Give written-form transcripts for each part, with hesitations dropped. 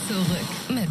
Zurück mit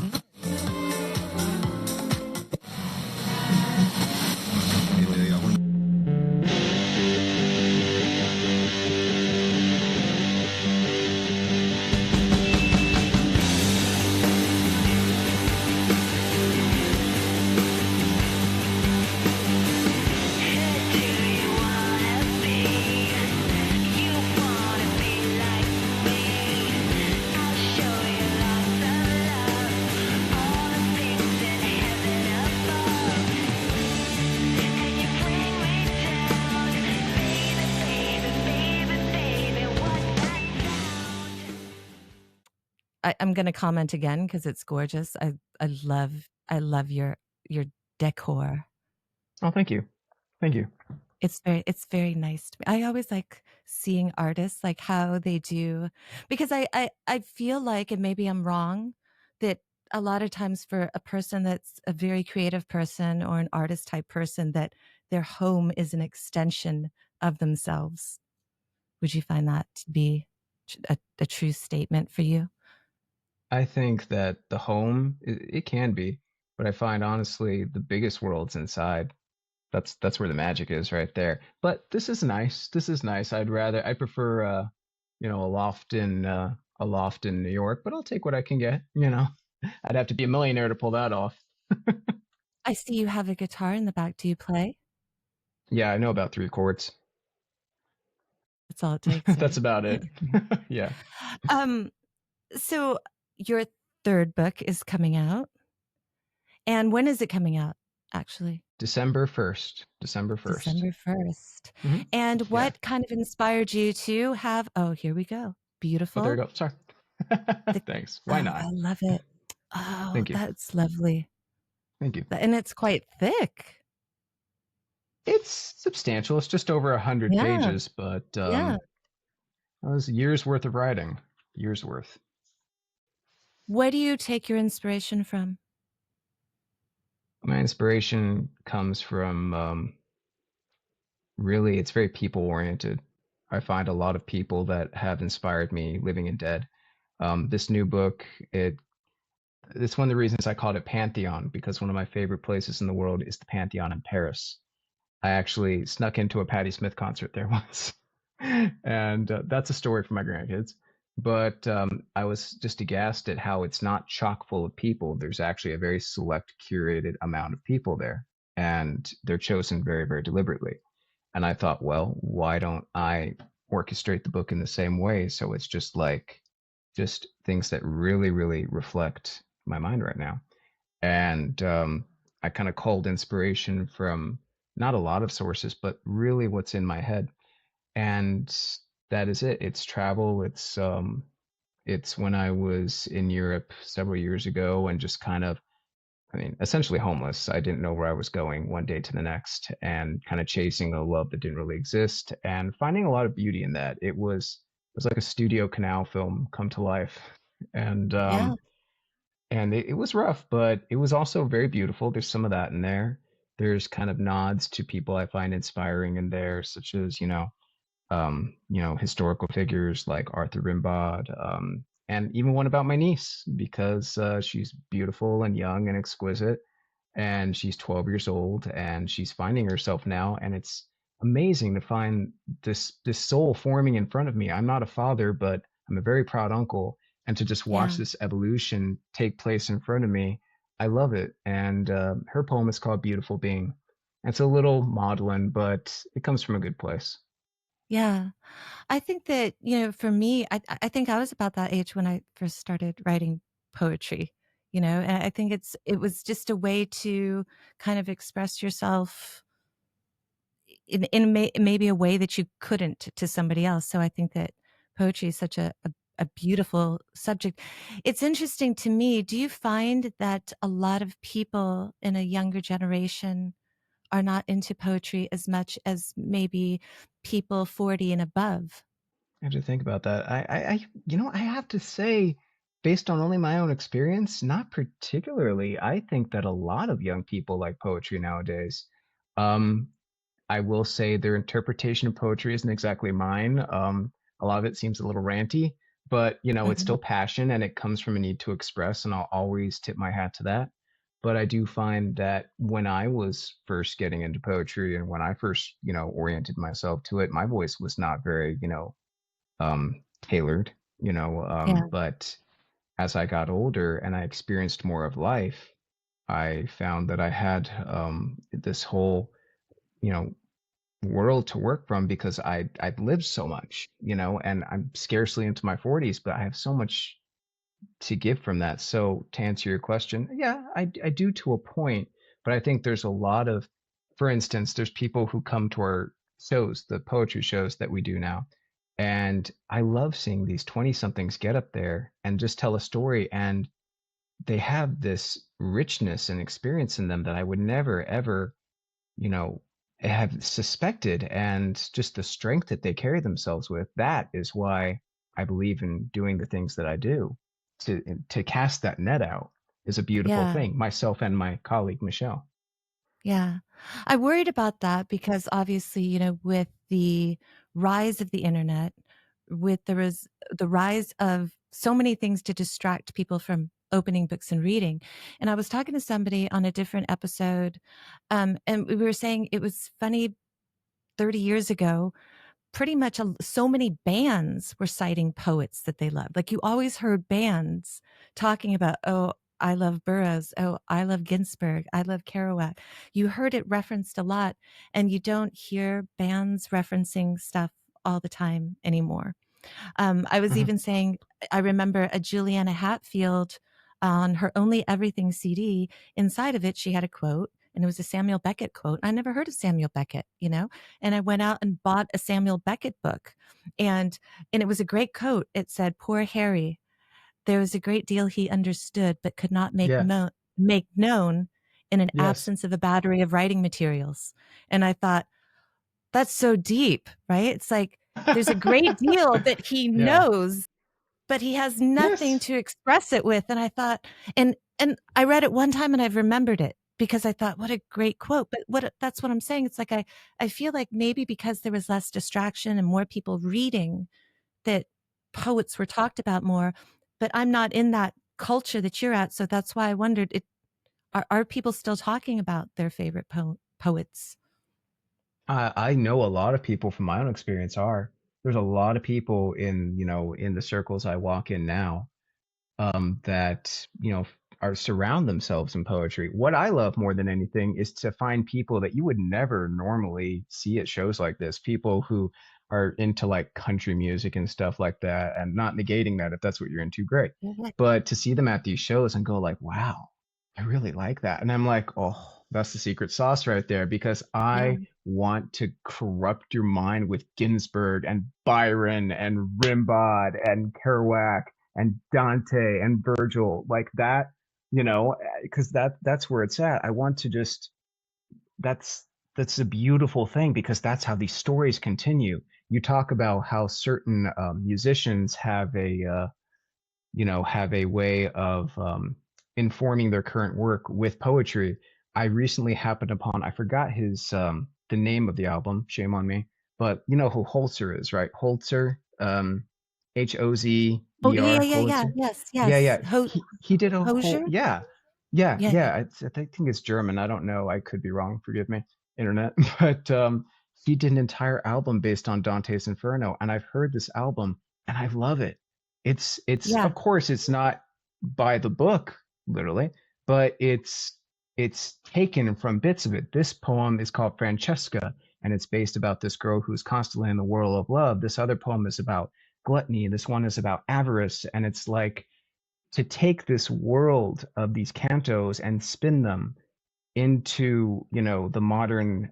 I'm going to comment again because it's gorgeous. I love your decor. Oh, thank you. Thank you. It's very nice to me. I always like seeing artists, like how they do, because I feel like, and maybe I'm wrong, that a lot of times for a person that's a very creative person or an artist type person, that their home is an extension of themselves. Would you find that to be a true statement for you? I think that the home, it can be, but I find honestly the biggest world's inside. That's where the magic is right there. But this is nice. This is nice. I prefer a loft in New York, but I'll take what I can get, you know. I'd have to be a millionaire to pull that off. I see you have a guitar in the back. Do you play? Yeah, I know about 3 chords. That's all it takes, That's right? about it. Yeah. Um, so your third book is coming out. And when is it coming out, actually? December 1st. December 1st. December 1st. Hmm. And Yeah. what kind of inspired you to have, oh, here we go. Oh, there you Beautiful. go. Sorry. Thanks. Why Oh, not? I love it. Oh, Thank you. that's lovely. Thank you. And it's quite thick. It's substantial. It's just over 100 Yeah, pages, but yeah. that was years worth of writing. Years worth. Where do you take your inspiration from? My inspiration comes from really, it's very people oriented. I find a lot of people that have inspired me, living and dead. This new book, it's one of the reasons I called it Pantheon, because one of my favorite places in the world is the Pantheon in Paris. I actually snuck into a Patti Smith concert there once. And that's a story for my grandkids. But I was just aghast at how it's not chock full of people. There's actually a very select, curated amount of people there, and they're chosen very, very deliberately. And I thought, well, why don't I orchestrate the book in the same way? So it's just things that really, really reflect my mind right now. And I kind of culled inspiration from not a lot of sources, but really what's in my head. And that is it. It's travel. It's when I was in Europe several years ago and just kind of, I mean, essentially homeless. I didn't know where I was going one day to the next, and kind of chasing a love that didn't really exist and finding a lot of beauty in that. It was like a studio canal film come to life. And Yeah, it was rough, but it was also very beautiful. There's some of that in there. There's kind of nods to people I find inspiring in there, such as, historical figures like Arthur Rimbaud, and even one about my niece, because she's beautiful and young and exquisite, and she's 12 years old and she's finding herself now, and it's amazing to find this soul forming in front of me. I'm not a father, but I'm a very proud uncle, and to just watch yeah. this evolution take place in front of me, I love it. And her poem is called Beautiful Being. It's a little maudlin, but it comes from a good place. Yeah. I think that, for me, I think I was about that age when I first started writing poetry, and I think it was just a way to kind of express yourself in maybe a way that you couldn't to somebody else. So I think that poetry is such a beautiful subject. It's interesting to me. Do you find that a lot of people in a younger generation are not into poetry as much as maybe people 40 and above? I have to think about that. I have to say, based on only my own experience, not particularly. I think that a lot of young people like poetry nowadays. Um, I will say their interpretation of poetry isn't exactly mine. A lot of it seems a little ranty, but it's Mhm. still passion and it comes from a need to express, and I'll always tip my hat to that. But I do find that when I was first getting into poetry and when I first, oriented myself to it, my voice was not very, tailored, Yeah, but as I got older and I experienced more of life, I found that I had this whole, you know, world to work from because I've lived so much, and I'm scarcely into my 40s, but I have so much to give from that. So to answer your question, yeah, I do to a point, but I think there's a lot of, for instance, there's people who come to our shows, the poetry shows that we do now. And I love seeing these 20 somethings get up there and just tell a story. And they have this richness and experience in them that I would never, ever, you know, have suspected. And just the strength that they carry themselves with, that is why I believe in doing the things that I do. To cast that net out is a beautiful yeah. thing, myself and my colleague Michelle. Yeah. I worried about that because obviously, with the rise of the internet, with the rise of so many things to distract people from opening books and reading. And I was talking to somebody on a different episode, and we were saying it was funny 30 years ago, pretty much so many bands were citing poets that they loved. Like you always heard bands talking about, oh, I love Burroughs. Oh, I love Ginsberg. I love Kerouac. You heard it referenced a lot, and you don't hear bands referencing stuff all the time anymore. I was Mhm. even saying, I remember a Juliana Hatfield on her Only Everything CD. Inside of it, she had a quote, and it was a Samuel Beckett quote. I never heard of Samuel Beckett, and I went out and bought a Samuel Beckett book, and it was a great quote. It said, "Poor Harry, there was a great deal he understood, but could not Yeah. make known in an Yes. absence of a battery of writing materials." And I thought, that's so deep, right? It's like there's a great deal that he Yeah. knows, but he has nothing Yes. to express it with. And I thought, and I read it one time and I've remembered it because I thought, what a great quote. But that's what I'm saying. It's like I feel like maybe because there was less distraction and more people reading, that poets were talked about more. But I'm not in that culture that you're at. So that's why I wondered, are people still talking about their favorite poets? I know a lot of people from my own experience are. There's a lot of people in the circles I walk in now, that are surround themselves in poetry. What I love more than anything is to find people that you would never normally see at shows like this. People who are into like country music and stuff like that, and not negating that if that's what you're into, great. Yeah. But to see them at these shows and go like, wow, I really like that. And I'm like, oh, that's the secret sauce right there because Yeah. I want to corrupt your mind with Ginsberg and Byron and Rimbaud and Kerouac and Dante and Virgil like that, because that's where it's at. I want to just that's that's a beautiful thing because that's how these stories continue. You talk about how certain musicians have a way of informing their current work with poetry. I recently happened upon, I forgot the name of the album, shame on me, but you know who Holzer is, right? Holzer, Oh, yeah, Hozer, yeah, yeah. Holzer. Yes, Yeah, yes. yeah. He did a whole, Hosier? yeah, yeah, Yeah, yeah. yeah. I think it's German. I don't know. I could be wrong. Forgive me, internet. But he did an entire album based on Dante's Inferno, and I've heard this album and I love it. It's Yeah, of course it's not by the book literally, but it's taken from bits of it. This poem is called Francesca, and it's based about this girl who's constantly in the whirl of love. This other poem is about gluttony. This one is about avarice, and it's like to take this world of these cantos and spin them into the modern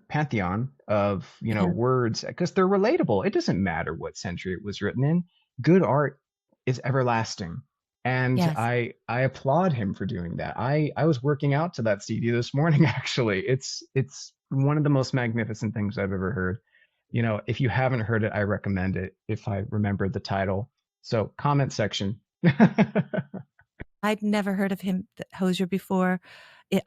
pantheon of yeah, words because they're relatable. It doesn't matter what century it was written in. Good art is everlasting, and yes. I applaud him for doing that. I was working out to that CD this morning. Actually, it's one of the most magnificent things I've ever heard. If you haven't heard it, I recommend it. If I remember the title, so comment section. I'd never heard of him, Hosier, before.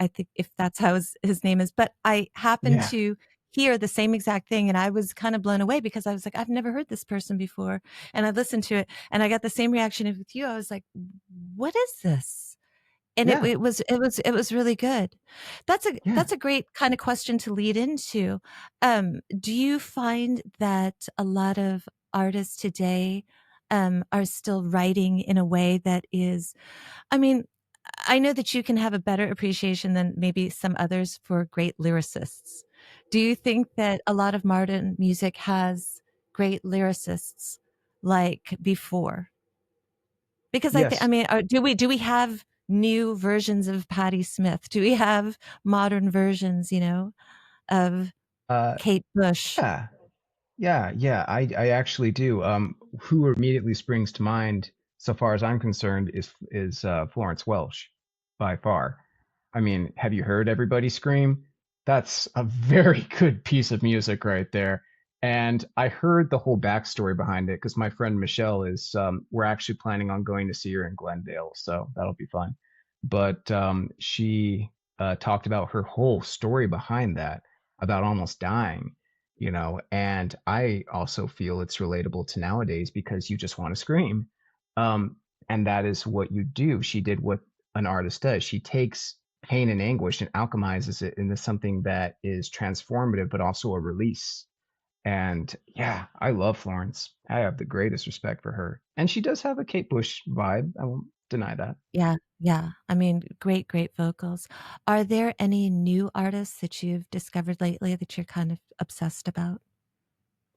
I think if that's how his name is, but I happened Yeah. to hear the same exact thing, and I was kind of blown away because I was like, "I've never heard this person before," and I listened to it, and I got the same reaction as with you. I was like, "What is this?" And Yeah, it was really good. yeah. That's a great kinda question to lead into. Do you find that a lot of artists today, are still writing in a way that is I mean, I know that you can have a better appreciation than maybe some others for great lyricists. Do you think that a lot of modern music has great lyricists like before? Because I Yes. mean, do we have new versions of Patti Smith? Do we have modern versions, of Uh, Kate Bush? yeah. Yeah, I actually do. Who immediately springs to mind, so far as I'm concerned, is Florence Welch, by far. I mean, have you heard Everybody Scream? That's a very good piece of music right there. And I heard the whole backstory behind it because my friend Michelle is, we're actually planning on going to see her in Glendale, so that'll be fun. But she talked about her whole story behind that, about almost dying, and I also feel it's relatable to nowadays because you just want to scream. um and that is what you do. She did what an artist does. She takes pain and anguish and alchemizes it into something that is transformative but also a release. And yeah, I love Florence. I have the greatest respect for her, and she does have a Kate Bush vibe. I won't deny that. Yeah, yeah. I mean, great, great vocals. Are there any new artists that you've discovered lately that you're kind of obsessed about?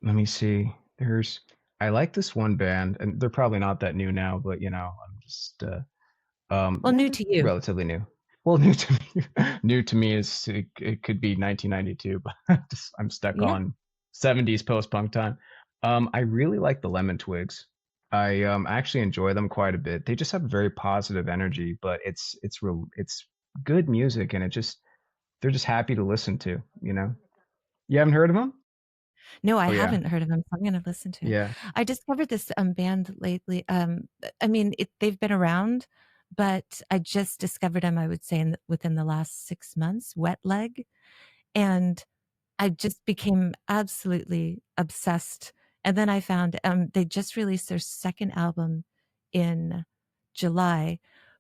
Let me see. I like this one band, and they're probably not that new now, but I'm just Well, yeah, new they're to you. relatively new. Well, new to me, new to me is it could be 1992, but I'm stuck Yeah. on 70s post-punk time. I really like the Lemon Twigs. I actually enjoy them quite a bit. They just have very positive energy, but it's good music, and they're just happy to listen to. You haven't heard of them? No, I Oh yeah, haven't heard of them, so I'm gonna listen to it. yeah. I discovered this, band lately, I mean, they've been around, but I just discovered them, I would say, within the last 6 months, Wet Leg, and I just became absolutely obsessed, and then I found, they just released their 2nd album in July,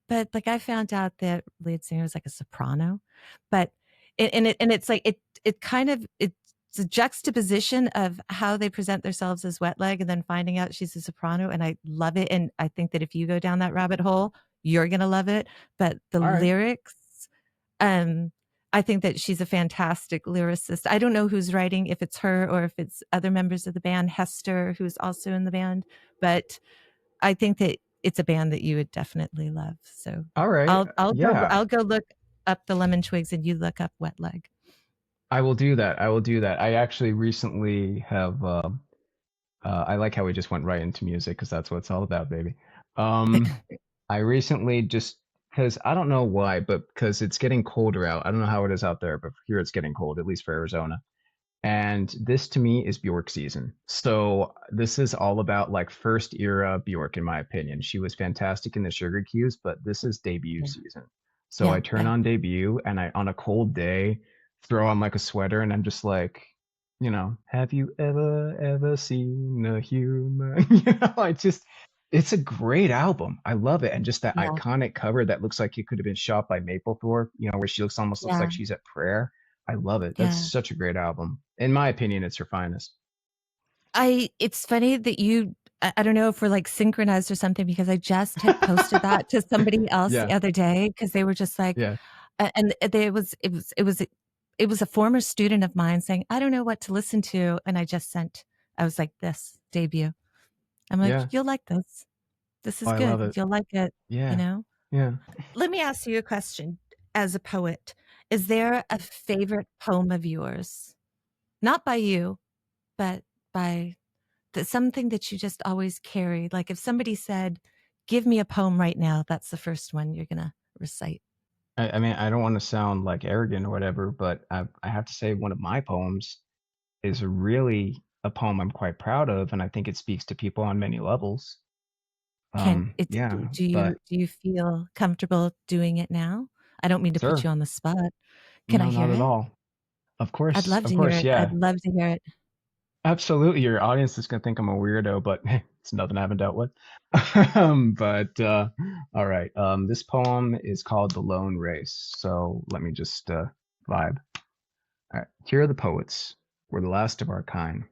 but, like, I found out that lead singer was, like, a soprano, but and it's like it kind of it's a juxtaposition of how they present themselves as Wet Leg and then finding out she's a soprano, and I love it, and I think that if you go down that rabbit hole, you're gonna love it, but the All right. lyrics, um I think that she's a fantastic lyricist. I don't know who's writing, if it's her or if it's other members of the band, Hester, who's also in the band, but I think that it's a band that you would definitely love. So All right. Yeah. I'll go look up the Lemon Twigs and you look up Wet Leg. I will do that. I will do that. I actually recently have I like how we just went right into music because that's what it's all about, baby. Um I recently just because I don't know why, but because it's getting colder out. I don't know how it is out there, but here it's getting cold, at least for Arizona. And this to me is Bjork season. So this is all about like first era Bjork, in my opinion. She was fantastic in the Sugar Cubes, but this is debut Yeah, season. So yeah, I turn yeah, on debut and I, on a cold day, throw on like a sweater and I'm just like, have you ever seen a human? It's a great album. I love it. And just that yeah, iconic cover that looks like it could have been shot by Mapplethorpe, where she almost looks yeah, like she's at prayer. I love it. That's yeah. such a great album. In my opinion, it's her finest. It's funny that I don't know if we're, like, synchronized or something because I just had posted that to somebody else the Yeah, other day because they were just like yeah, and it was a former student of mine saying, "I don't know what to listen to," and I was like, "This, Debut." I'm like, yeah. "You'll like this. This Oh, is I love good. it. You'll like it," you Yeah, know? yeah. Let me ask you a question as a poet. Is there a favorite poem of yours? Not by you, but by something that you just always carry. Like if somebody said, "Give me a poem right now," that's the first one you're gonna recite. I mean, I don't want to sound like arrogant or whatever, but I have to say one of my poems is really a poem I'm quite proud of, and I think it speaks to people on many levels. Can it Yeah, but do you feel comfortable doing it now? I don't mean to put sure. you on the spot. Can I No, hear not at it? all. Of course, I'd yeah. love to hear it. Absolutely. Your audience is gonna think I'm a weirdo, but it's nothing I haven't dealt with. But all right. This poem is called The Lone Race. So let me just vibe. All right. Here are the poets. We're the last of our kind.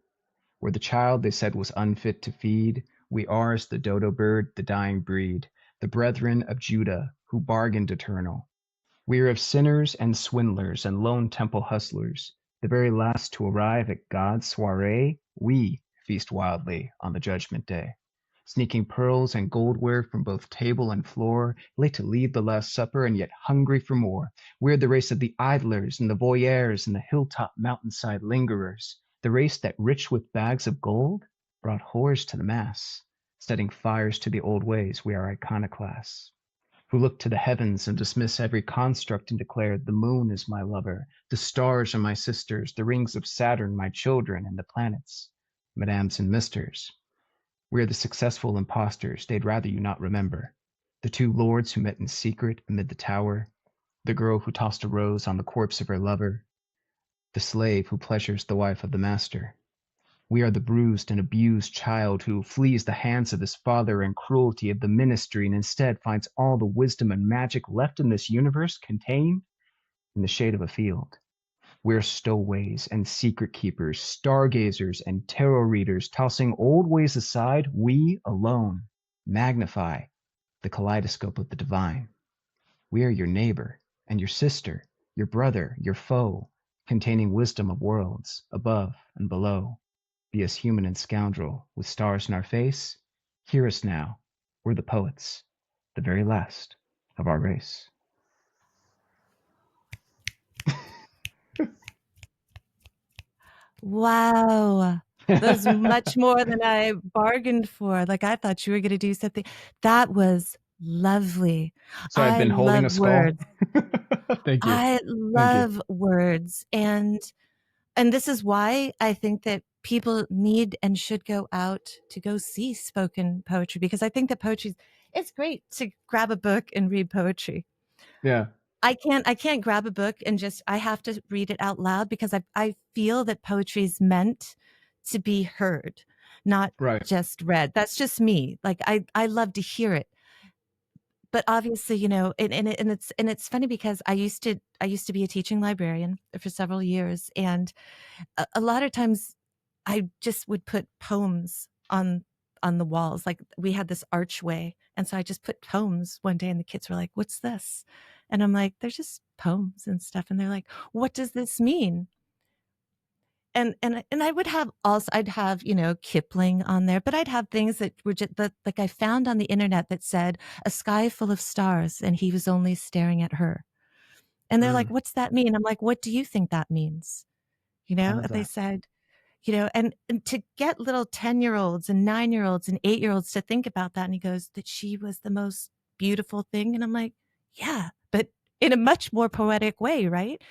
We're the child they said was unfit to feed. We are as the dodo bird, the dying breed, the brethren of Judah who bargained eternal. We are of sinners and swindlers and lone temple hustlers, the very last to arrive at God's soiree. We feast wildly on the judgment day, sneaking pearls and goldware from both table and floor, late to leave the Last Supper and yet hungry for more. We're the race of the idlers and the voyeurs and the hilltop mountainside lingerers, the race that, rich with bags of gold, brought whores to the mass, setting fires to the old ways. We are iconoclasts who look to the heavens and dismiss every construct and declare, the moon is my lover, the stars are my sisters, the rings of Saturn my children, and the planets, madams and misters. We are the successful impostors they'd rather you not remember, the two lords who met in secret amid the tower, the girl who tossed a rose on the corpse of her lover, the slave who pleasures the wife of the master. We are the bruised and abused child who flees the hands of his father and cruelty of the ministry and instead finds all the wisdom and magic left in this universe contained in the shade of a field. We are stowaways and secret keepers, stargazers and tarot readers, tossing old ways aside. We alone magnify the kaleidoscope of the divine. We are your neighbor and your sister, your brother, your foe, containing wisdom of worlds above and below. Be us human and scoundrel, with stars in our face. Hear us now. We're the poets, the very last of our race. Wow. That was much more than I bargained for. Like, I thought you were gonna do something that was lovely. So I've I been holding love a skull. words. Thank you. I Thank you. love words, and this is why I think that people need and should go out to go see spoken poetry, because I think that poetry, it's great to grab a book and read poetry. Yeah, I can't grab a book and just I have to read it out loud because I feel that poetry is meant to be heard, not right. just read. That's just me. Like I love to hear it. But obviously, and it's funny because I used to be a teaching librarian for several years, and a lot of times I just would put poems on the walls. Like, we had this archway, and so I just put poems one day, and the kids were like, "What's this?" And I'm like, "They're just poems and stuff." And they're like, "What does this mean?" And I would have also I'd have, Kipling on there, but I'd have things that were just that like I found on the internet that said, "A sky full of stars, and he was only staring at her." And they're like, Mm, "What's that mean?" I'm like, "What do you think that means?" I love And they that. said, and to get little 10-year-olds and 9-year-olds and 8-year-olds to think about that, and he goes, "That she was the most beautiful thing," and I'm like, "Yeah, but in a much more poetic way, right?"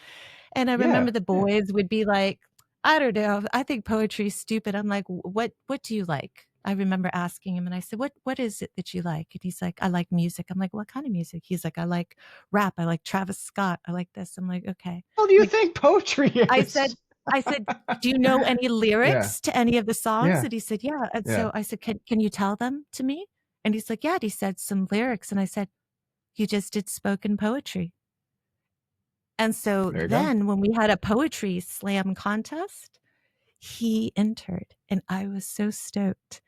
And I Yeah, remember the yeah. boys would be like, "I don't know, I think poetry's stupid." I'm like, What do you like?" I remember asking him, and I said, What is it that you like?" And he's like, "I like music." I'm like, "What kind of music?" He's like, "I like rap, I like Travis Scott, I like this." I'm like, "Okay." What do you Like, think poetry I is? said I said, "Do you know any Yeah, lyrics to any of the songs?" yeah, And he said, "Yeah." And yeah. so I said, "Can you tell them to me?" And he's like, "Yeah." And he said some lyrics, and I said, "You just did spoken poetry." And so There you go. then when we had a poetry slam contest, he entered, and I was so stoked.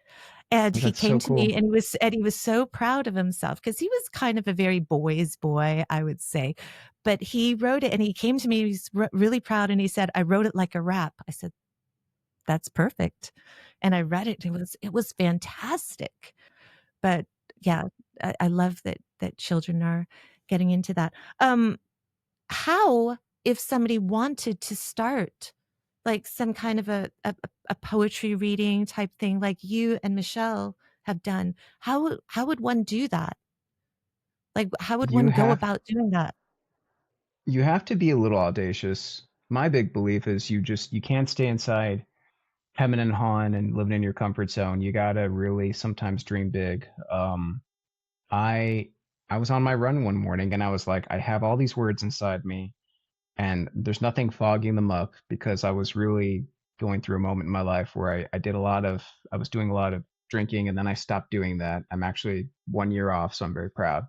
And he That's came so to me, cool. and he was so proud of himself because he was kind of a very boy's boy, I would say. But he wrote it, and he came to me, he's really proud, and he said, "I wrote it like a rap." I said, "That's perfect." And I read it, and it was fantastic. But yeah, I love that children are getting into that. How, if somebody wanted to start, like, some kind of a poetry reading type thing like you and Michelle have done, how would one do that? Like, how would You one go have about doing that? you have to be a little audacious. My big belief is you can't stay inside hemming and hawing and living in your comfort zone. You gotta really sometimes dream big. I I was on my run one morning and I was like, I have all these words inside me. And there's nothing fogging them up because I was really going through a moment in my life where I was doing a lot of drinking and then I stopped doing that. I'm actually 1 year off, so I'm very proud.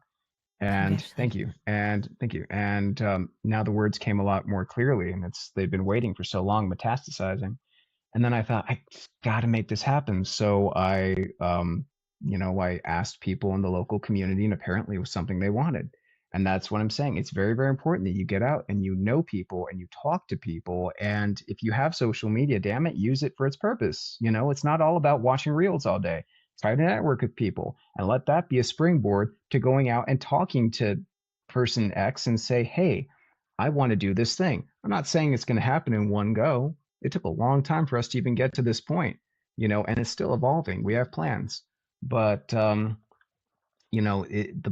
And thank Congratulations. you. And thank you. And now the words came a lot more clearly, and they've been waiting for so long, metastasizing. And then I thought, I got to make this happen. So I asked people in the local community, and apparently it was something they wanted. And that's what I'm saying. It's very, very important that you get out and you know people and you talk to people. And if you have social media, damn it, use it for its purpose. It's not all about watching reels all day. Try to network with people and let that be a springboard to going out and talking to person X and say, hey, I want to do this thing. I'm not saying it's going to happen in one go. It took a long time for us to even get to this point, and it's still evolving. We have plans, but the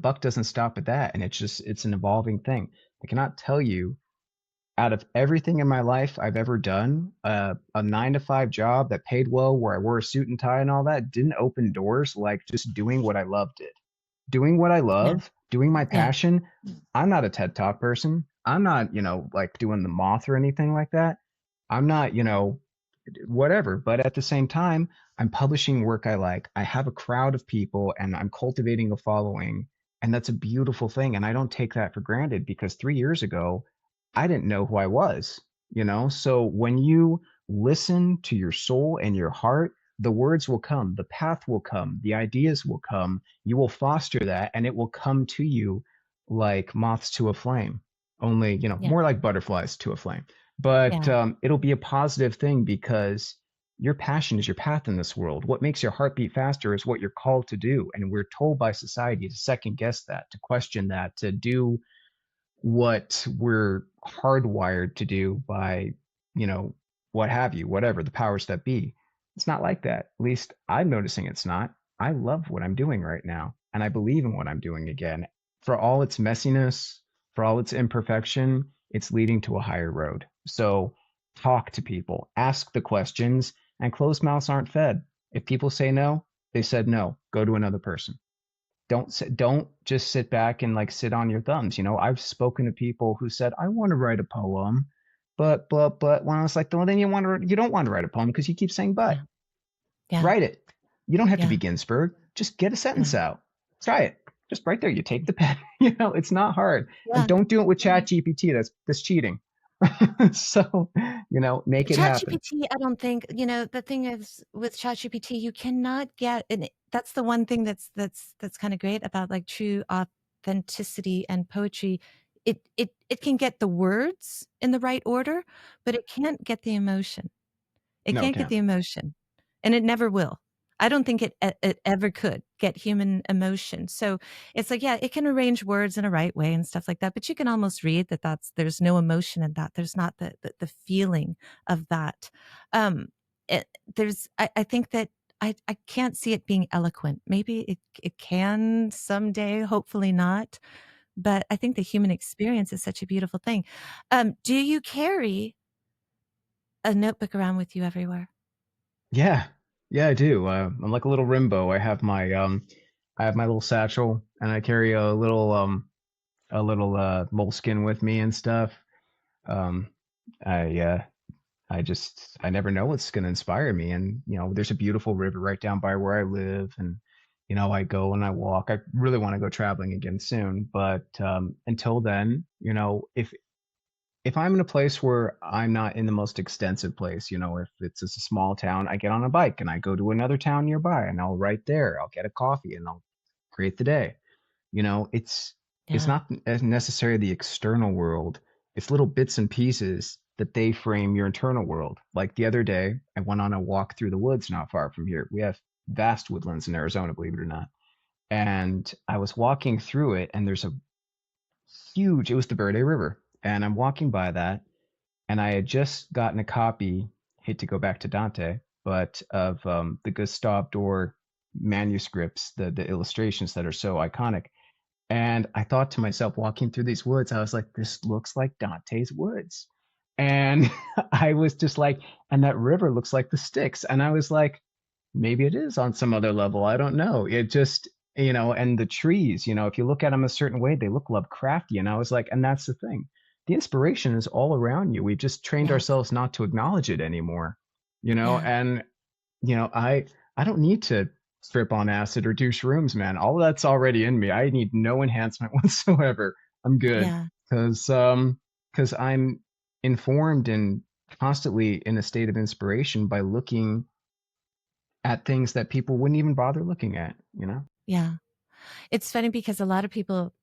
buck doesn't stop at that, and it's an evolving thing. I cannot tell you out of everything in my life I've ever done, a 9 to 5 job that paid well, where I wore a suit and tie and all that, didn't open doors like just doing what I loved did. Doing what I Yeah, love, doing my yeah, passion. I'm not a TED Talk person. I'm not, like doing the moth or anything like that. I'm not, whatever. But at the same time, I'm publishing work I like. I have a crowd of people and I'm cultivating a following. And that's a beautiful thing. And I don't take that for granted because 3 years ago, I didn't know who I was. So when you listen to your soul and your heart, the words will come, the path will come, the ideas will come. You will foster that and it will come to you like moths to a flame, only, yeah, more like butterflies to a flame. But yeah, it'll be a positive thing because your passion is your path in this world. What makes your heart beat faster is what you're called to do. And we're told by society to second guess that, to question that, to do what we're hardwired to do by, you know, what have you, whatever, the powers that be. It's not like that. At least I'm noticing it's not. I love what I'm doing right now, and I believe in what I'm doing again. For all its messiness, for all its imperfection, it's leading to a higher road. So talk to people, ask the questions, and closed mouths aren't fed. If people say no, they said no. Go to another person. Don't just sit back and like sit on your thumbs. I've spoken to people who said, I want to write a poem, but when I was like, well, then you don't want to write a poem because you keep saying but. yeah, yeah, Write it. You don't have to yeah, be Ginsberg. Just get a no, sentence out. Try it. Just right there. You take the pen. It's not hard. And yeah. don't do it with Chat GPT. That's cheating. So, make it happen. ChatGPT, I don't think, the thing is with ChatGPT, you cannot get, and that's the one thing that's kind of great about like true authenticity and poetry. It can get the words in the right order, but it can't get the emotion. It No, it can't get can't. the emotion, and it never will. I don't think it ever could get human emotion. So it's like, yeah, it can arrange words in a right way and stuff like that, but you can almost read that there's no emotion in that. There's not the feeling of that. Um, it, I think that I can't see it being eloquent. Maybe it can someday, hopefully not. But I think the human experience is such a beautiful thing. Do you carry a notebook around with you everywhere? Yeah. Yeah, I do. I'm like a little Rimbo. I have my little satchel and I carry a little moleskin with me and stuff. Um, I I never know what's going to inspire me. And there's a beautiful river right down by where I live, and I go and I walk. I really want to go traveling again soon, but until then, if I'm in a place where I'm not in the most extensive place, if it's just a small town, I get on a bike and I go to another town nearby, and I'll right there, I'll get a coffee and I'll create the day. It's Yeah. not necessarily the external world. It's little bits and pieces that they frame your internal world. Like the other day, I went on a walk through the woods not far from here. We have vast woodlands in Arizona, believe it or not. And I was walking through it, and there's a huge, it was the Verde River. And I'm walking by that, and I had just gotten a copy, hate to go back to Dante, but of the Gustave Doré manuscripts, the illustrations that are so iconic. And I thought to myself, walking through these woods, I was like, this looks like Dante's woods. And I was just like, and that river looks like the Styx. And I was like, maybe it is on some other level. I don't know. It just, and the trees, if you look at them a certain way, they look Lovecrafty. And I was like, and that's the thing. the inspiration is all around you. We've just trained Yes. ourselves not to acknowledge it anymore, you know? Yeah. And, I don't need to trip on acid or do shrooms, man. All of that's already in me. I need no enhancement whatsoever. I'm good. Yeah. Because I'm informed and constantly in a state of inspiration by looking at things that people wouldn't even bother looking at, you know? Yeah. It's funny because a lot of people,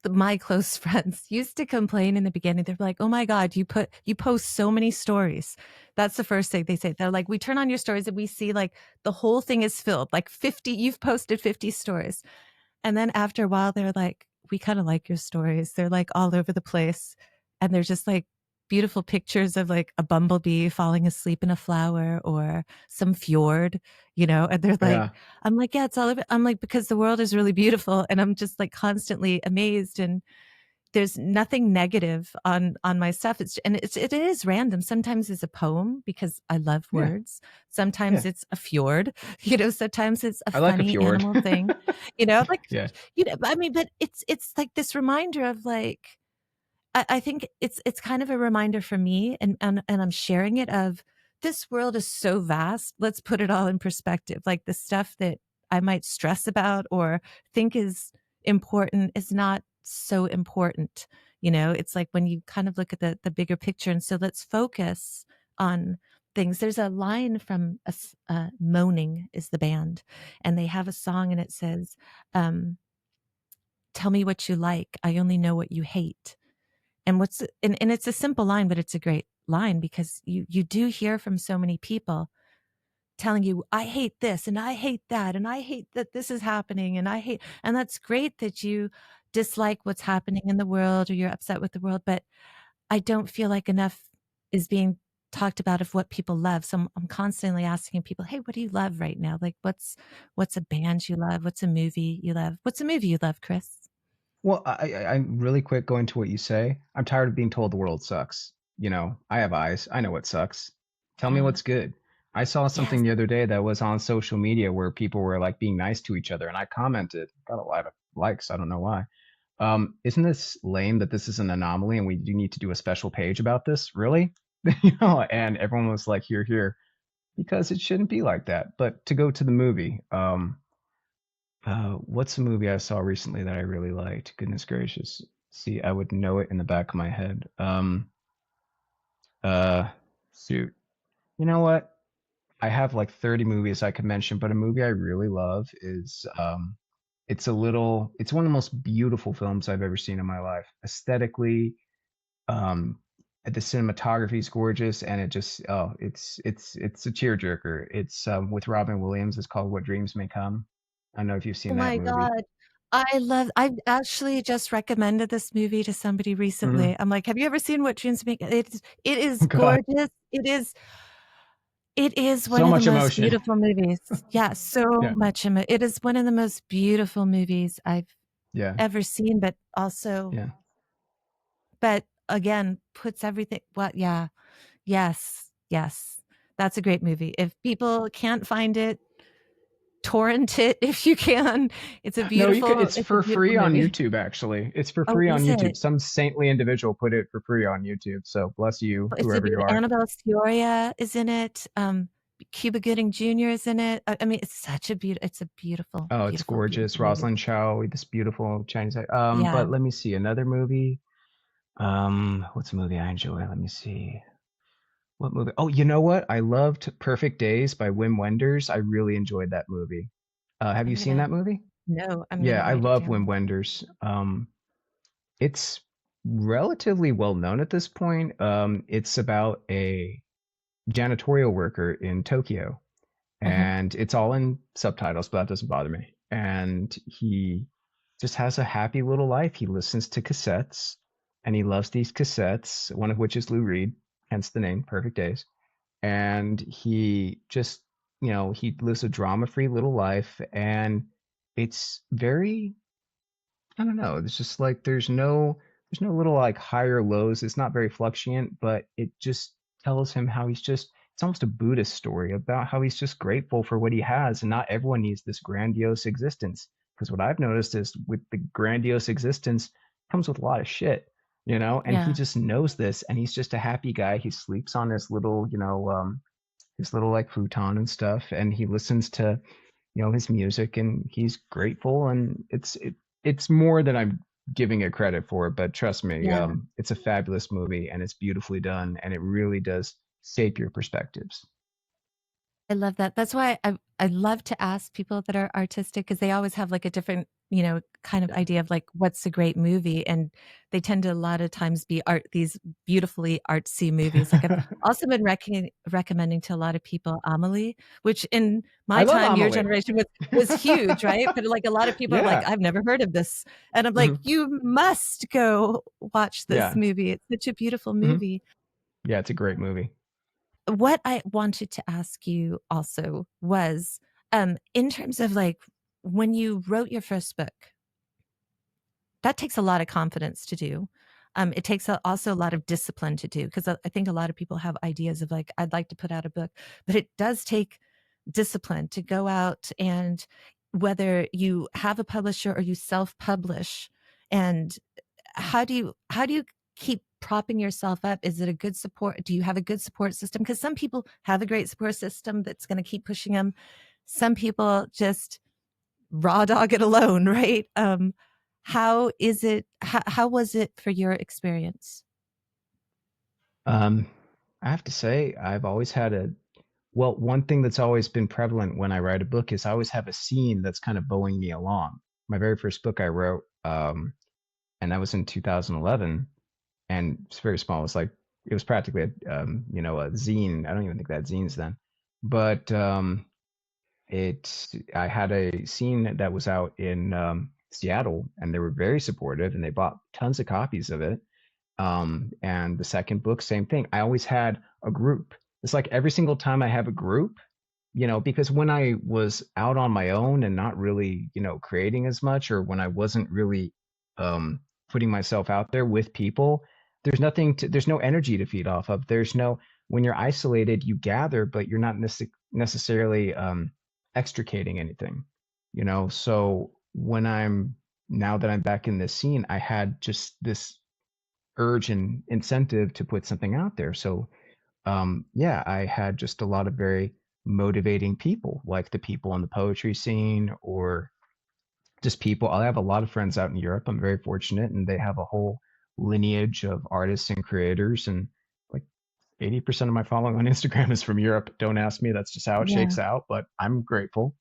my close friends used to complain in the beginning. They're like, "Oh my God, you post so many stories." That's the first thing they say. They're like, "We turn on your stories and we see like the whole thing is filled, like 50, you've posted 50 stories." And then after a while, they're like, "We kind of like your stories. They're like all over the place. And they're just like beautiful pictures of like a bumblebee falling asleep in a flower or some fjord, you know?" And they're like, Yeah. I'm like, "Yeah, it's all of it." I'm like, because the world is really beautiful. And I'm just like constantly amazed. And there's nothing negative on my stuff. It is random. Sometimes it's a poem because I love Yeah. words. Sometimes Yeah. it's a fjord, you know, sometimes it's a I like a funny fjord. animal thing, you know, like, Yeah. you know, I mean, but it's like this reminder of like, I think it's kind of a reminder for me, and I'm sharing it of this world is so vast. Let's put it all in perspective. Like the stuff that I might stress about or think is important is not so important. You know, it's like when you kind of look at the bigger picture. And so let's focus on things. There's a line from Moaning is the band, and they have a song and it says, um, "Tell me what you like. I only know what you hate." And it's a simple line, but it's a great line because you do hear from so many people telling you, "I hate this and I hate that and I hate that this is happening and I hate," and that's great that you dislike what's happening in the world or you're upset with the world, but I don't feel like enough is being talked about of what people love. So I'm constantly asking people, "Hey, what do you love right now? Like what's a band you love? What's a movie you love? What's a movie you love, Chris?" Well, I'm really quick going to what you say. I'm tired of being told the world sucks. I have eyes. I know what sucks. Tell me Yeah. what's good. I saw Yes. something the other day that was on social media where people were like being nice to each other, and I commented, got a lot of likes. I don't know why. Isn't this lame that this is an anomaly and we do need to do a special page about this? Really? And everyone was like, here, here, because it shouldn't be like that. But to go to the movie, what's a movie I saw recently that I really liked? Goodness gracious. See, I would know it in the back of my head. Uh, shoot. You know what? I have like 30 movies I could mention, but a movie I really love is it's one of the most beautiful films I've ever seen in my life. Aesthetically, um, the cinematography is gorgeous, and it's a tearjerker. It's with Robin Williams. It's called What Dreams May Come. I don't know if you've Oh seen that my movie. god. I've actually just recommended this movie to somebody Hmm. recently. I'm like, "Have you ever seen What Dreams Make?" It is God, gorgeous. It is one so of the much most emotion. beautiful movies. Yeah, so Yeah, much it is one of the most beautiful movies I've yeah, ever seen, but also yeah. but again, puts everything yeah. Yes, yes. That's a great movie. If people can't find it, torrent it if you can. No, you could. It's It's a for beautiful free on movie. YouTube. Actually, it's for Oh, free on is YouTube. it? Some saintly individual put it for free on YouTube. So bless you, It's a whoever you beautiful are. Annabelle Sciorra is in it, Cuba Gooding Jr. is in it. I mean, it's a beautiful, Oh, it's beautiful, gorgeous. beautiful movie. Rosalind Chow, this beautiful Chinese. Yeah, But let me see another movie. What's a movie I enjoy? Let me see. What movie? Oh, you know what? I loved Perfect Days by Wim Wenders. I really enjoyed that movie. Have you I'm seen gonna that movie? no, I'm Yeah, gonna I write it love down. Wim Wenders. It's relatively well known at this point. It's about a janitorial worker in Tokyo, Mhm. and it's all in subtitles, but that doesn't bother me. And he just has a happy little life. He listens to cassettes, and he loves these cassettes, one of which is Lou Reed, hence the name Perfect Days. And he just, he lives a drama-free little life, and it's very, I don't know. It's just like there's no little like higher lows. It's not very fluctuant, but it just tells him how it's almost a Buddhist story about how he's just grateful for what he has, and not everyone needs this grandiose existence. Because what I've noticed is with the grandiose existence comes with a lot of shit. and he Yeah. just knows this, and he's just a happy guy. He sleeps on his little, his little like futon and stuff, and he listens to, his music, and he's grateful, and it's more than I'm giving it credit for, but trust me, Yeah. it's a fabulous movie, and it's beautifully done, and it really does shape your perspectives. I love that. That's why I love to ask people that are artistic because they always have like a different, kind of Yeah. idea of like what's a great movie, and they tend to a lot of times be these beautifully artsy movies. Like I've also been recommending to a lot of people Amelie, which in I my love time, your Amelie. generation was huge, right? But like a lot of people are like, Yeah. I've never heard of this, and I'm like, Mhm. you must go watch this Yeah. movie. It's such a beautiful Mhm. movie. Yeah, it's a great movie. What I wanted to ask you also was, in terms of like when you wrote your first book, that takes a lot of confidence to do. It takes also a lot of discipline to do because I think a lot of people have ideas of like, I'd like to put out a book, but it does take discipline to go out and whether you have a publisher or you self-publish and how do you keep propping yourself up? Is it a good support? Do you have a good support system? Because some people have a great support system that's going to keep pushing them. Some people just raw dog it alone, right? How is it? How was it for your experience? Um, I have to say, I've always had one thing that's always been prevalent when I write a book is I always have a scene that's kind of bowing me along. My very first book I wrote, and that was in 2011, and it's very small. It was practically a zine. I don't even think that zines then, but I had a scene that was out in Seattle, and they were very supportive, and they bought tons of copies of it. And the second book, same thing. I always had a group. It's like every single time I have a group, because when I was out on my own and not really, creating as much, or when I wasn't really putting myself out there with people, there's no energy to feed off of. When you're isolated, you gather, but you're not necessarily extricating anything, So now that I'm back in this scene, I had just this urge and incentive to put something out there. So yeah, I had just a lot of very motivating people, like the people in the poetry scene, or just people. I have a lot of friends out in Europe. I'm very fortunate, and they have a whole lineage of artists and creators. And like 80% of my following on Instagram is from Europe. Don't ask me. That's just how it Yeah. shakes out, but I'm grateful.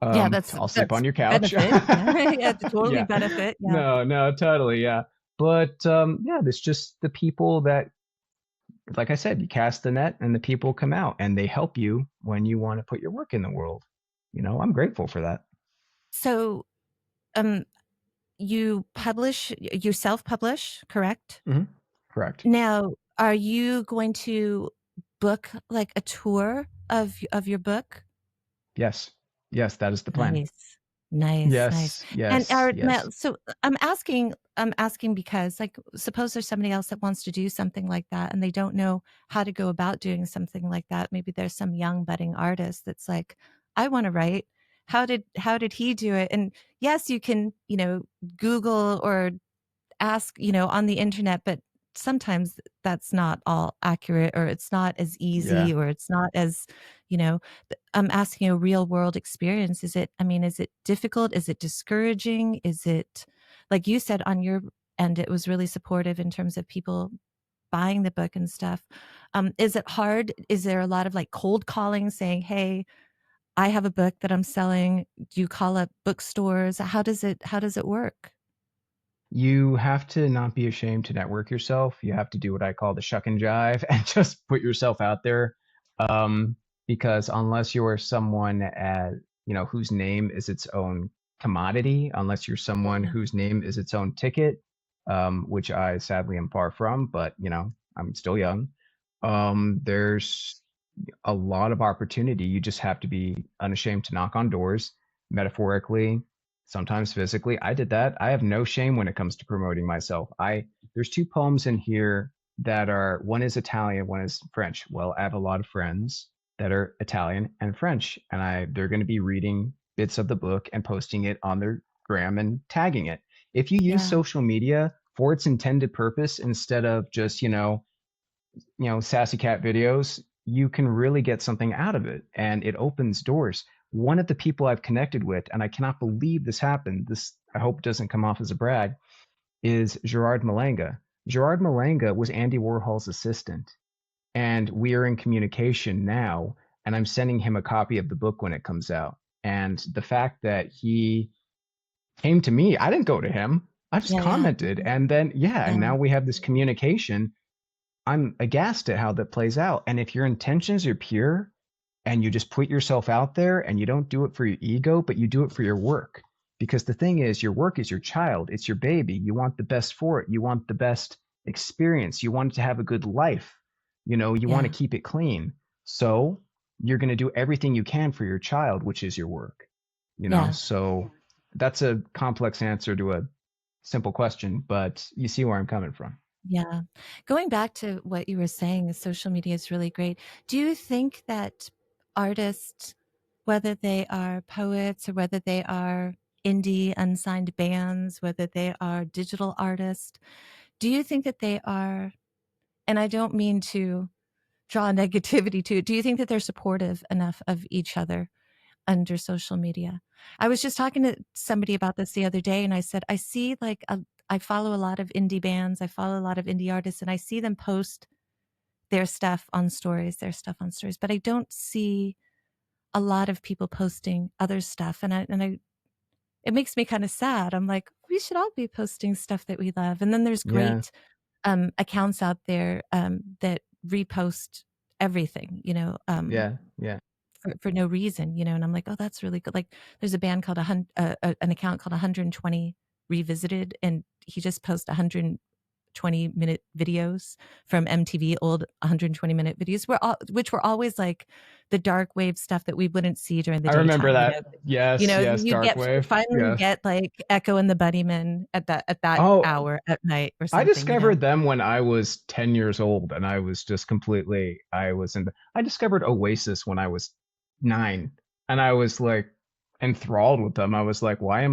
Yeah, I'll sleep that's on your couch. benefit. Yeah. Yeah, to totally Yeah. benefit. Yeah. No, no, totally. Yeah. But yeah, there's just the people that, like I said, you cast the net and the people come out and they help you when you want to put your work in the world. I'm grateful for that. So, um, you self-publish, correct? Hmm. Correct. Now, are you going to book, like, a tour of your book? Yes. Yes, that is the plan. Nice. Nice, nice. Yes. And Yes. are now Yes. so I'm asking because, like, suppose there's somebody else that wants to do something like that, and they don't know how to go about doing something like that. Maybe there's some young budding artist that's like, "I wanna write." How did he do it? And, yes, you can, Google or ask, on the internet, but sometimes that's not all accurate or it's not as Yeah. easy or it's not as, you know, I'm asking a real world experience. Is it difficult? Is it discouraging? Is it, like you said, on your end, it was really supportive in terms of people buying the book and stuff. Is it hard? Is there a lot of like cold calling saying, hey, I have a book that I'm selling. Do you call up bookstores? How does it work? You have to not be ashamed to network yourself. You have to do what I call the shuck and jive and just put yourself out there. Um, because unless you're someone whose name is its own commodity, unless you're someone Yeah. whose name is its own ticket, which I sadly am far from, but I'm still young. There's a lot of opportunity. You just have to be unashamed to knock on doors, metaphorically, sometimes physically. I did that. I have no shame when it comes to promoting myself. There's two poems in here that are, one is Italian, one is French. Well, I have a lot of friends that are Italian and French, and they're going to be reading bits of the book and posting it on their gram and tagging it. If you use Yeah. social media for its intended purpose instead of just, sassy cat videos, you can really get something out of it and it opens doors. One of the people I've connected with, and I cannot believe this happened, this I hope doesn't come off as a brag, is Gerard Malanga. Gerard Malanga was Andy Warhol's assistant, and we are in communication now, and I'm sending him a copy of the book when it comes out. And the fact that he came to me, I didn't go to him. I just Yeah, yeah, commented. And then, yeah, yeah, and now we have this communication. I'm aghast at how that plays out. And if your intentions are pure and you just put yourself out there and you don't do it for your ego, but you do it for your work. Because the thing is, your work is your child, it's your baby. You want the best for it. You want the best experience. You want it to have a good life. You want to yeah, keep it clean. So you're going to do everything you can for your child, which is your work. yeah, So that's a complex answer to a simple question, but you see where I'm coming from. yeah. Going back to what you were saying, social media is really great. Do you think that artists, whether they are poets or whether they are indie unsigned bands, whether they are digital artists, do you think that they are, and I don't mean to draw negativity to it, do you think that they're supportive enough of each other under social media? I was just talking to somebody about this the other day, and I said, I follow a lot of indie bands, I follow a lot of indie artists, and I see them post their stuff on stories, but I don't see a lot of people posting other stuff. It makes me kind of sad. I'm like, we should all be posting stuff that we love. And then there's Yeah, great accounts out there that repost everything, yeah, yeah. for no reason, and I'm like, oh, that's really good. Like, there's a band called an account called 120 Revisited, and he just posts 120-minute videos from MTV, old 120-minute videos, which were always like the dark wave stuff that we wouldn't see during the I remember daytime. that. Yes, yes, You dark get wave. finally Yes. get like Echo and the Bunnymen at that Oh, hour at night or I something. discovered them when I was 10 years old and I was just completely I discovered Oasis when I was 9 and I was like enthralled with them. I was like, why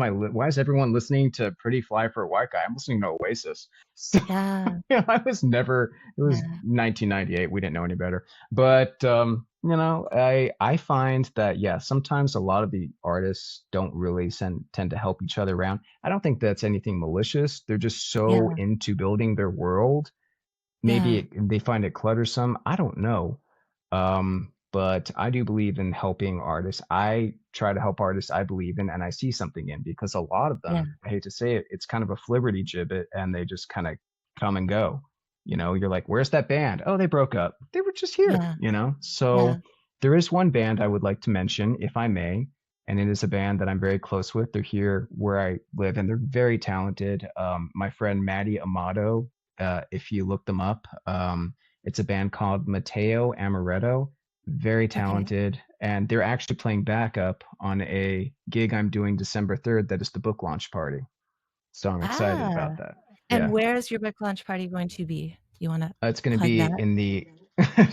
is everyone listening to Pretty Fly for a White Guy? I'm listening to Oasis. So, Yeah, I was never it was yeah, 1998. We didn't know any better. But I find that yeah, sometimes a lot of the artists don't really tend to help each other around. I don't think that's anything malicious. They're just so yeah, into building their world. Maybe yeah, they find it cluttersome. I don't know. But I do believe in helping artists. I try to help artists I believe in and I see something in because a lot of yeah, them, I hate to say it, it's kind of a flibberty gibbet and they just kind of come and go. You're like, where's that band? Oh, they broke up. They were just here, yeah, So yeah. there is one band I would like to mention, if I may, and it is a band that I'm very close with. They're here where I live and they're very talented. My friend Maddie Amato, if you look them up, it's a band called Matteo Amaretto, very Okay. talented, and they're actually playing backup on a gig I'm doing December 3rd that is the book launch party. So I'm excited Ah, about that. and Yeah. where is your book launch party going to be? You wanna It's going to plug be that? in the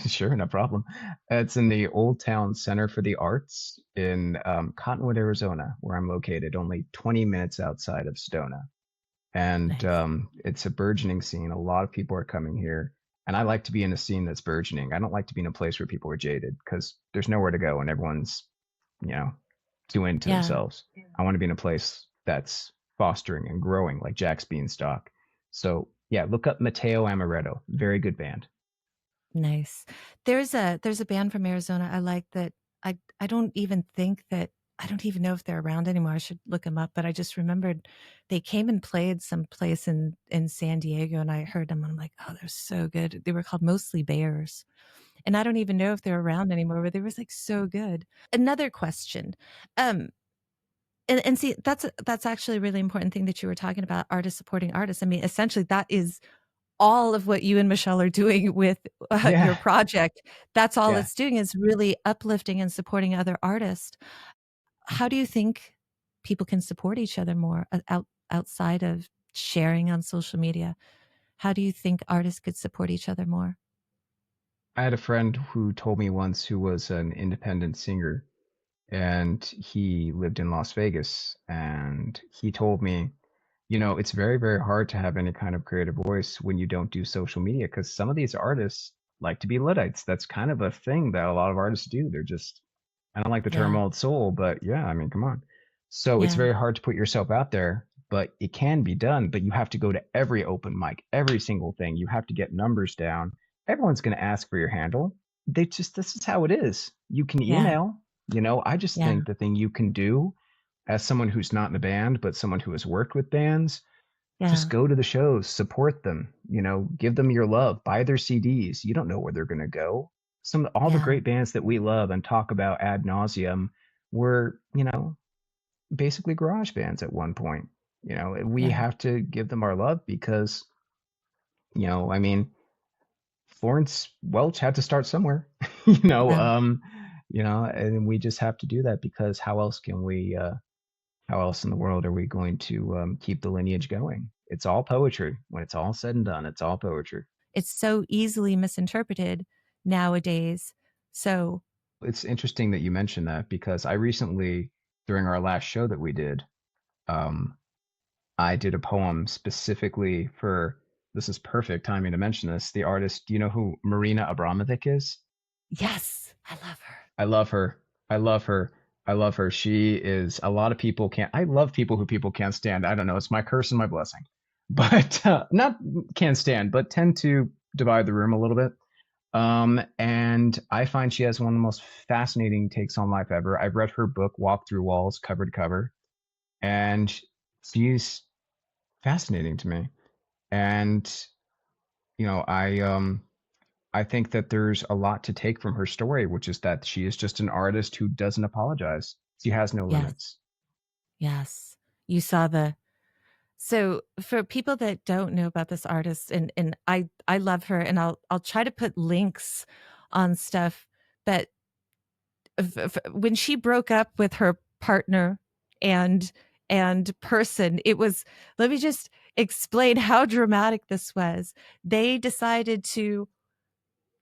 sure, no problem. It's in the Old Town Center for the Arts in Cottonwood, Arizona, where I'm located, only 20 minutes outside of Sedona. And Nice. it's a burgeoning scene. A lot of people are coming here, and I like to be in a scene that's burgeoning. I don't like to be in a place where people are jaded because there's nowhere to go and everyone's, you know, too into Yeah, themselves. I want to be in a place that's fostering and growing, like Jack's Beanstalk. So yeah, look up Matteo Amaretto. Very good band. nice. There's a band from Arizona I like that I don't even think that I don't even know if they're around anymore. I should look them up, but I just remembered they came and played some place in San Diego, and I heard them, and I'm like, "Oh, they're so good." They were called Mostly Bears, and I don't even know if they're around anymore, but they was, like, so good. Another question, um, and see, that's actually a really important thing that you were talking about, artists supporting artists. I mean, essentially, that is all of what you and Michelle are doing with your Yeah, project. That's all yeah. it's doing is really uplifting and supporting other artists. How do you think people can support each other more outside of sharing on social media? How do you think artists could support each other more? I had a friend who told me once who was an independent singer and he lived in Las Vegas and he told me It's very, very hard to have any kind of creative voice when you don't do social media because some of these artists like to be Luddites. That's kind of a thing that a lot of artists do. They're just, I don't like the term Yeah, old soul, but yeah, I mean, come on. So it's yeah, very hard to put yourself out there, but it can be done. But you have to go to every open mic, every single thing. You have to get numbers down. Everyone's going to ask for your handle. This is how it is. You can yeah, email. I just yeah, think the thing you can do as someone who's not in a band, but someone who has worked with bands, just yeah, go to the shows, support them, give them your love, buy their CDs. You don't know where they're going to go. All the yeah, great bands that we love and talk about ad nauseum were, basically garage bands at one point. We yeah, have to give them our love because, I mean, Florence Welch had to start somewhere, yeah. and we just have to do that because how else in the world are we going to keep the lineage going? It's all poetry. When it's all said and done, it's all poetry. It's so easily misinterpreted nowadays. So, It's interesting that you mentioned that because I recently, during our last show that we did, um, I did a poem specifically for, this is perfect timing to mention this, the artist. Do you know who Marina Abramovic is? yes, I love her. I love her. I love her. I love her. She is, a lot of people can't, I love people who people can't stand. I don't know. It's my curse and my blessing. But not can't stand, but tend to divide the room a little bit. And I find she has one of the most fascinating takes on life ever. I've read her book, Walk Through Walls, cover to cover, and she's fascinating to me. And, you know, I, um, I think that there's a lot to take from her story, which is that she is just an artist who doesn't apologize. She has no Yes, limits. yes. You saw the So for people that don't know about this artist, and I love her, and I'll try to put links on stuff, but when she broke up with her partner and person, it was, let me just explain how dramatic this was. They decided to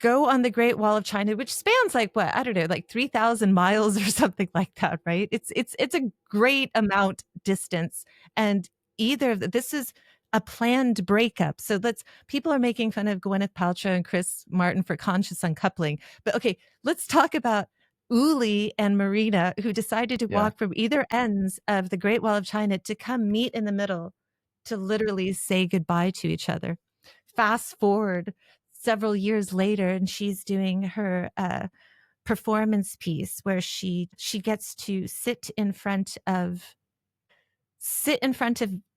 go on the Great Wall of China, which spans like what, I don't know, like 3,000 miles or something like that, right? It's a great amount distance, and this is a planned breakup. So let's people are making fun of Gwyneth Paltrow and Chris Martin for conscious uncoupling, but okay, let's talk about Uli and Marina, who decided to Yeah. walk from either ends of the Great Wall of China to come meet in the middle to literally say goodbye to each other. Fast forward several years later, and she's doing her performance piece where she gets to sit in front of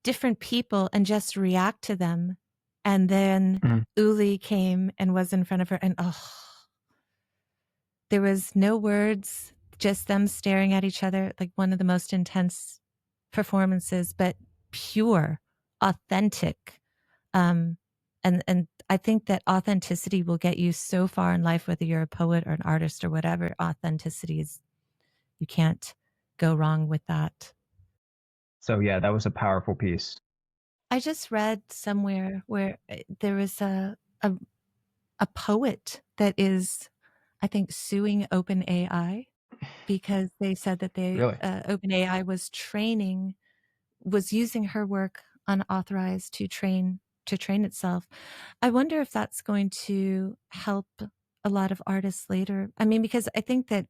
different people and just react to them. And then Mhm. Uli came and was in front of her, and there was no words, just them staring at each other, like one of the most intense performances, but pure, authentic. Um, and I think that authenticity will get you so far in life, whether you're a poet or an artist or whatever. Authenticity is, you can't go wrong with that. So yeah, that was a powerful piece. I just read somewhere where there was a poet that is, I think, suing OpenAI because they said that Really. OpenAI was using her work unauthorized to train itself. I wonder if that's going to help a lot of artists later. I mean, because I think that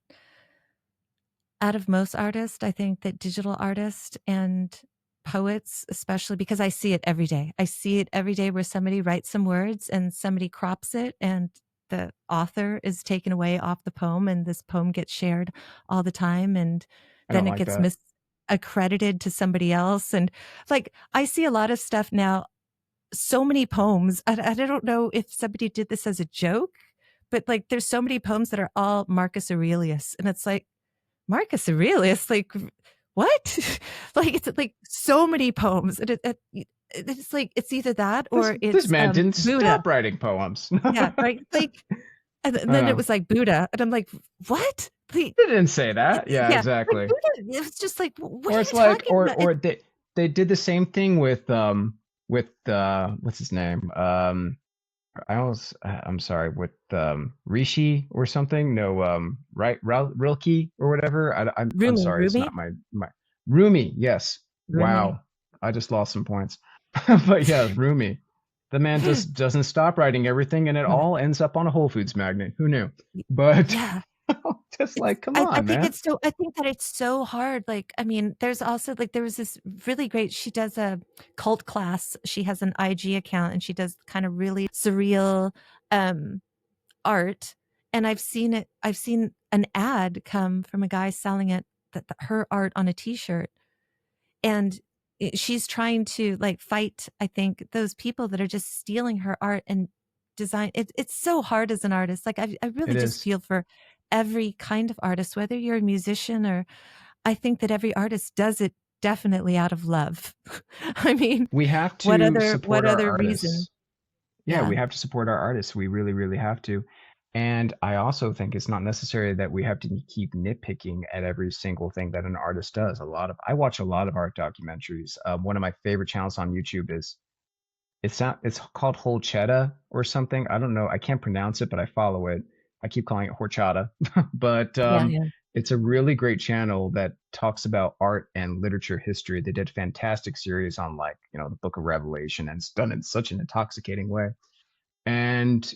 out of most artists, I think that digital artists and poets, especially because I see it every day. I see it every day where somebody writes some words and somebody crops it, and the author is taken away off the poem, and this poem gets shared all the time, and I then don't it like gets that. misaccredited to somebody else. And like I see a lot of stuff now, so many poems. I don't know if somebody did this as a joke, but like there's so many poems that are all Marcus Aurelius, and it's like, Marcus Aurelius, like what? Like it's like so many poems. It's like it's either that or This it's man didn't Buddha. stop writing poems. Yeah, right. Like, and I then it know. was like Buddha, and I'm like, what? Like, They didn't say that. Yeah, yeah, like exactly. Buddha. It was just like, what Or are it's you like, talking about? or they did the same thing with what's his name? I'm sorry, with Rishi or something. No, right, Rilke or whatever. I'm Rumi, sorry, it's not Rumi, my Rumi. Yes. Rumi. Wow. I just lost some points. But yeah, Rumi. The man just doesn't stop writing everything, and it Yeah. all ends up on a Whole Foods magnet. Who knew? Y But yeah. just It's like, come on, man. I think that it's so hard, like, I mean, there's also like, there was this really great she does a cult class, she has an IG account, and she does kind of really surreal, um, art, and I've seen an ad come from a guy selling it that her art on a T-shirt, and she's trying to like fight, I think, those people that are just stealing her art and design. It's so hard as an artist. Like I It really just is. feel for every kind of artist, whether you're a musician or I think that every artist does it definitely out of love. I mean, We have to what support our other reason? artists. Yeah, Yeah. we have to support our artists. We really, really have to. And I also think it's not necessary that we have to keep nitpicking at every single thing that an artist does. I watch a lot of art documentaries. One of my favorite channels on YouTube is it's called Holchetta or something. I don't know. I can't pronounce it, but I follow it. I keep calling it horchata. But Yeah, yeah. it's a really great channel that talks about art and literature history. They did a fantastic series on like, the Book of Revelation, and it's done in such an intoxicating way. And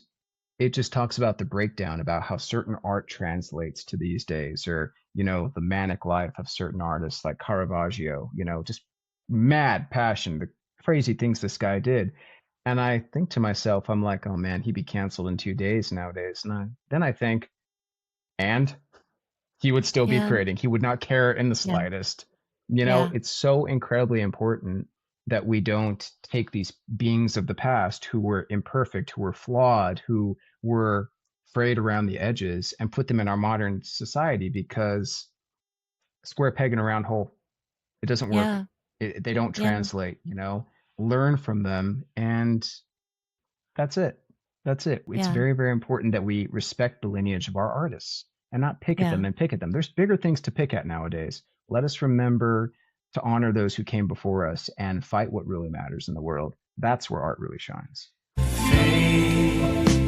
it just talks about the breakdown about how certain art translates to these days, or the manic life of certain artists like Caravaggio, just mad passion, the crazy things this guy did. And I think to myself, I'm like, oh man, he'd be canceled in 2 days nowadays. Then I think, and he would still be Yeah, creating. He would not care in the yeah, slightest. yeah, It's so incredibly important that we don't take these beings of the past who were imperfect, who were flawed, who were frayed around the edges, and put them in our modern society, because square peg in a round hole, it doesn't work. yeah, They don't yeah, translate. Learn from them, and that's it. That's it. It's yeah, very, very important that we respect the lineage of our artists and not pick at yeah. them and pick at them. There's bigger things to pick at nowadays. Let us remember to honor those who came before us and fight what really matters in the world. That's where art really shines. Fade